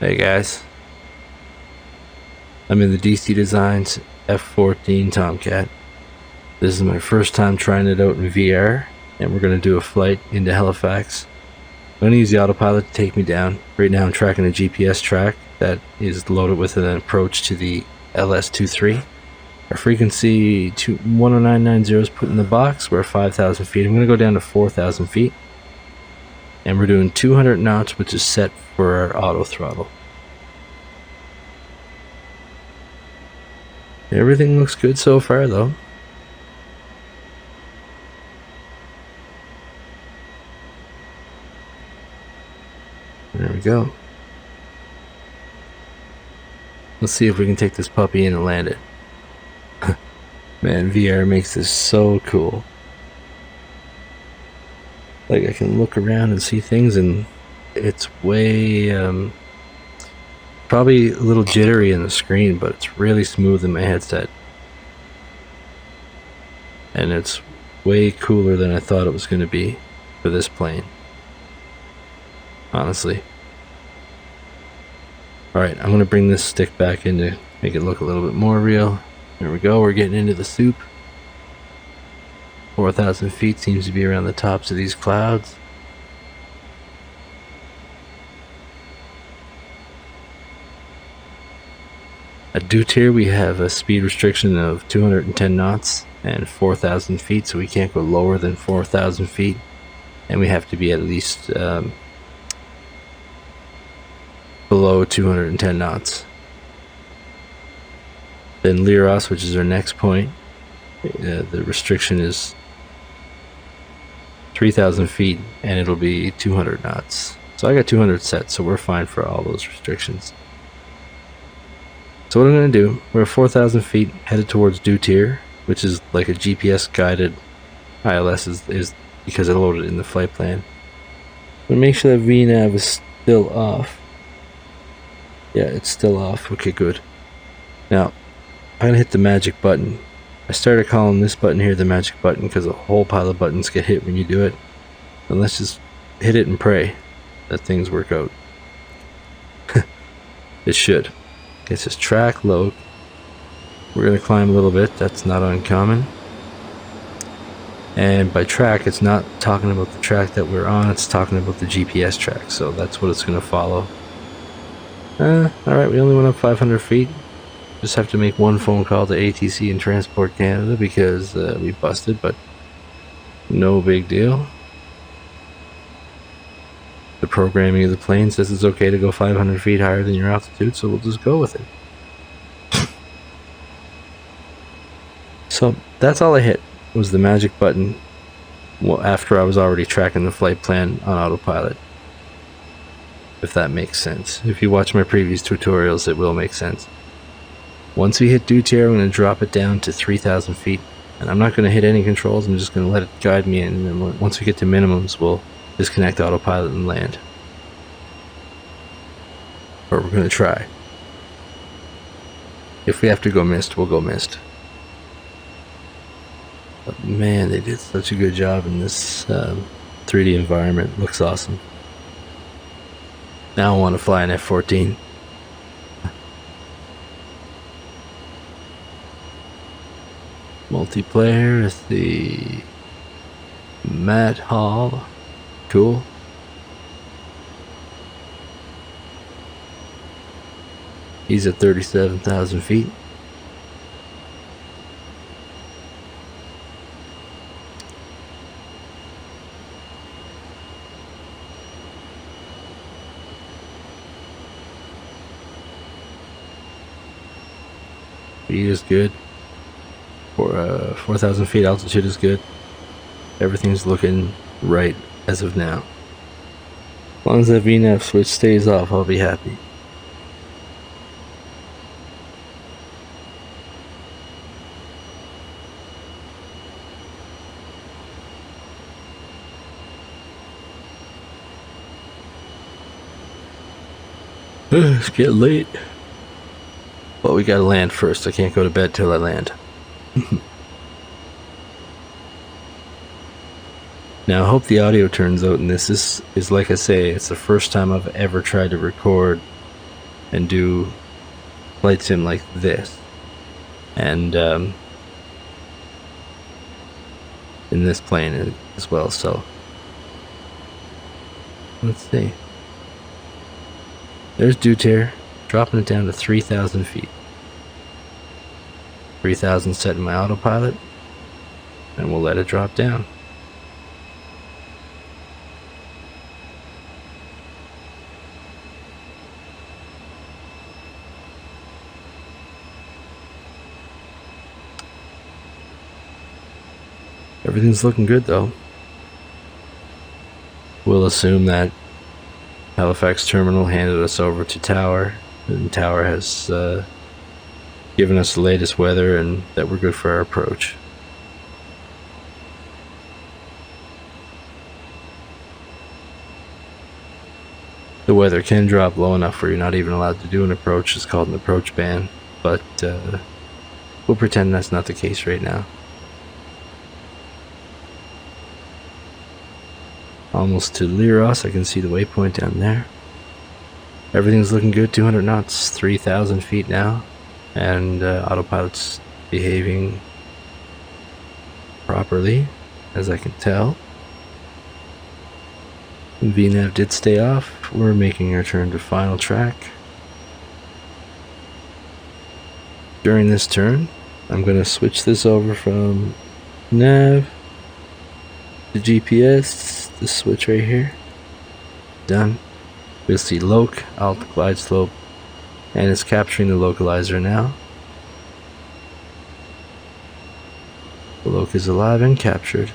Hey guys, I'm in the DC Designs F-14 Tomcat. This is my first time trying it out in VR, and we're going to do a flight into Halifax. I'm going to use the Autopilot to take me down. Right now I'm tracking a GPS track that is loaded with an approach to the LS-23. Our frequency 10990 is put in the box. We're at 5,000 feet. I'm going to go down to 4,000 feet. And we're doing 200 knots, which is set for our auto throttle. Everything looks good so far though. There we go. Let's see if we can take this puppy in and land it. Man, VR makes this so cool. Like, I can look around and see things, and it's way probably a little jittery in the screen, but it's really smooth in my headset, and it's way cooler than I thought it was going to be for this plane, honestly. Alright, I'm going to bring this stick back in to make it look a little bit more real. There we go, we're getting into the soup. 4,000 feet seems to be around the tops of these clouds. At Dutier we have a speed restriction of 210 knots and 4,000 feet, so we can't go lower than 4,000 feet, and we have to be at least below 210 knots. Then Liros, which is our next point, the restriction is 3,000 feet and it'll be 200 knots. So I got 200 set, so we're fine for all those restrictions. So what I'm going to do, we're at 4,000 feet headed towards Dutier, which is like a GPS guided ILS is because I loaded it in the flight plan. I'm going to make sure that VNAV is still off. Yeah, it's still off. Okay, good. Now, I'm going to hit the magic button. I started calling this button here the magic button because a whole pile of buttons get hit when you do it. And let's just hit it and pray that things work out. It should. Okay, it says track load. We're going to climb a little bit. That's not uncommon. And by track, it's not talking about the track that we're on. It's talking about the GPS track. So that's what it's going to follow. Alright, we only went up 500 feet. Just have to make one phone call to ATC and Transport Canada because we busted, but no big deal. The programming of the plane says it's okay to go 500 feet higher than your altitude, so we'll just go with it. So that's all I hit, was the magic button, well, after I was already tracking the flight plan on Autopilot. If that makes sense. If you watch my previous tutorials, it will make sense. Once we hit Dutier, I'm going to drop it down to 3,000 feet. And I'm not going to hit any controls, I'm just going to let it guide me in. And then once we get to minimums, we'll disconnect Autopilot and land. Or we're going to try. If we have to go missed, we'll go missed. But man, they did such a good job in this 3D environment. It looks awesome. Now I want to fly an F-14. Multiplayer is the Matt Hall. Cool. He's at 37,000 feet. Speed is good. For 4,000 feet altitude is good. Everything's looking right as of now. As long as that VNAV switch stays off, I'll be happy. It's getting late. But we gotta land first. I can't go to bed till I land. Now I hope the audio turns out in this. This is, like I say, it's the first time I've ever tried to record and do flight sim like this. And in this plane as well, so let's see. There's Dutair, dropping it down to 3,000 feet. 3,000 set in my autopilot, and we'll let it drop down. Everything's looking good though. We'll assume that Halifax Terminal handed us over to Tower, and Tower has given us the latest weather and that we're good for our approach. The weather can drop low enough where you're not even allowed to do an approach. It's called an approach ban, but we'll pretend that's not the case right now. Almost to Liros, I can see the waypoint down there. Everything's looking good, 200 knots, 3,000 feet now, and autopilot's behaving properly, as I can tell. VNAV did stay off. We're making our turn to final track. During this turn, I'm going to switch this over from nav to GPS. This switch right here. Done. We'll see loc, alt, glide slope, and it's capturing the localizer now. The loc is alive and captured.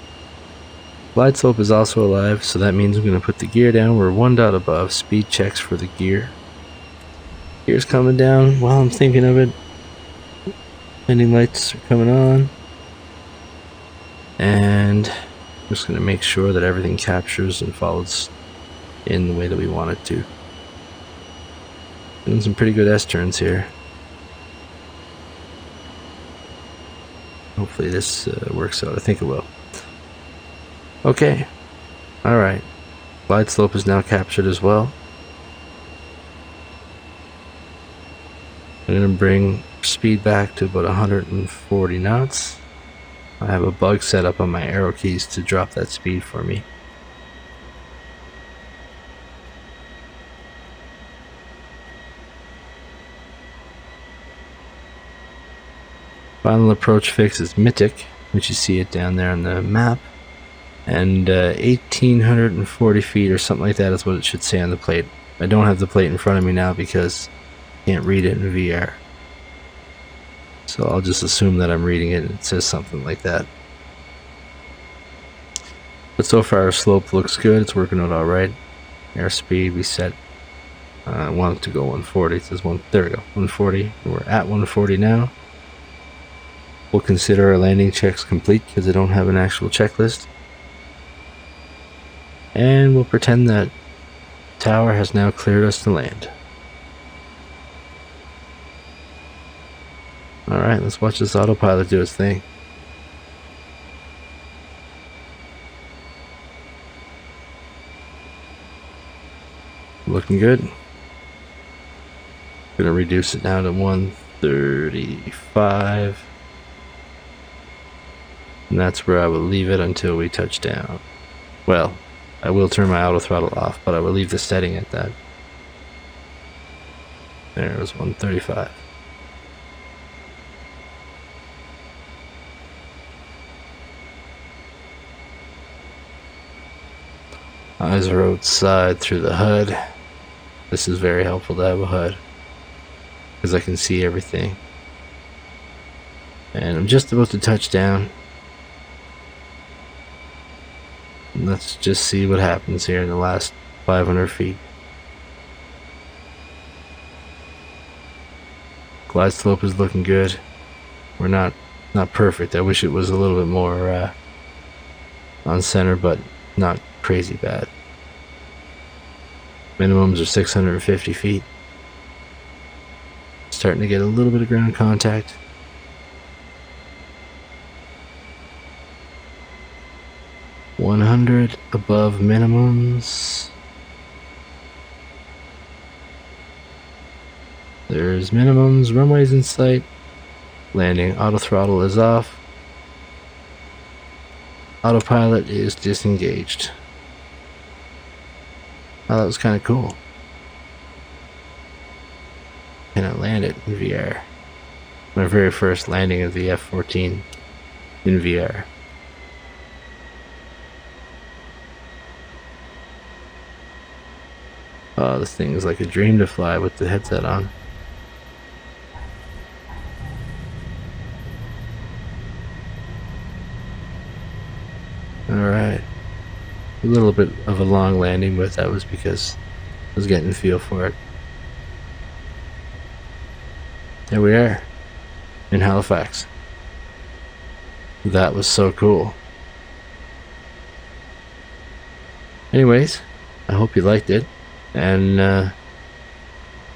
Glide slope is also alive, so that means I'm going to put the gear down. We're 1 dot above. Speed checks for the gear. Gear's coming down while I'm thinking of it. Landing lights are coming on. And I'm just going to make sure that everything captures and follows in the way that we want it to. Doing some pretty good S-turns here. Hopefully this works out. I think it will. Okay. Alright. Glide slope is now captured as well. I'm going to bring speed back to about 140 knots. I have a bug set up on my arrow keys to drop that speed for me. Final approach fix is Mythic, which you see it down there on the map. And 1,840 feet or something like that is what it should say on the plate. I don't have the plate in front of me now because I can't read it in VR. So I'll just assume that I'm reading it and it says something like that. But so far our slope looks good, it's working out alright. Airspeed we set, I want it to go 140, it says there we go, 140. We're at 140 now. We'll consider our landing checks complete because I don't have an actual checklist. And we'll pretend that Tower has now cleared us to land. Alright, let's watch this autopilot do its thing. Looking good. Gonna reduce it down to 135. And that's where I will leave it until we touch down. Well, I will turn my auto throttle off, but I will leave the setting at that. There it was 135. Eyes are outside through the HUD. This is very helpful to have a HUD because I can see everything. And I'm just about to touch down. Let's just see what happens here in the last 500 feet. Glide slope is looking good. We're not perfect. I wish it was a little bit more on center, but not crazy bad. Minimums are 650 feet. Starting to get a little bit of ground contact. $100 above minimums. There's minimums, runways in sight. Landing auto throttle is off. Autopilot is disengaged. Oh, that was kind of cool. And I landed in VR. My very first landing of the F-14 in VR. Oh, this thing is like a dream to fly with the headset on. Alright. A little bit of a long landing, but that was because I was getting the feel for it. There we are, in Halifax. That was so cool. Anyways, I hope you liked it. And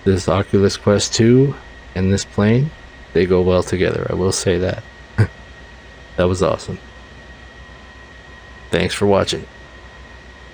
this Oculus Quest 2 and this plane, they go well together, I will say that. That was awesome. Thanks for watching.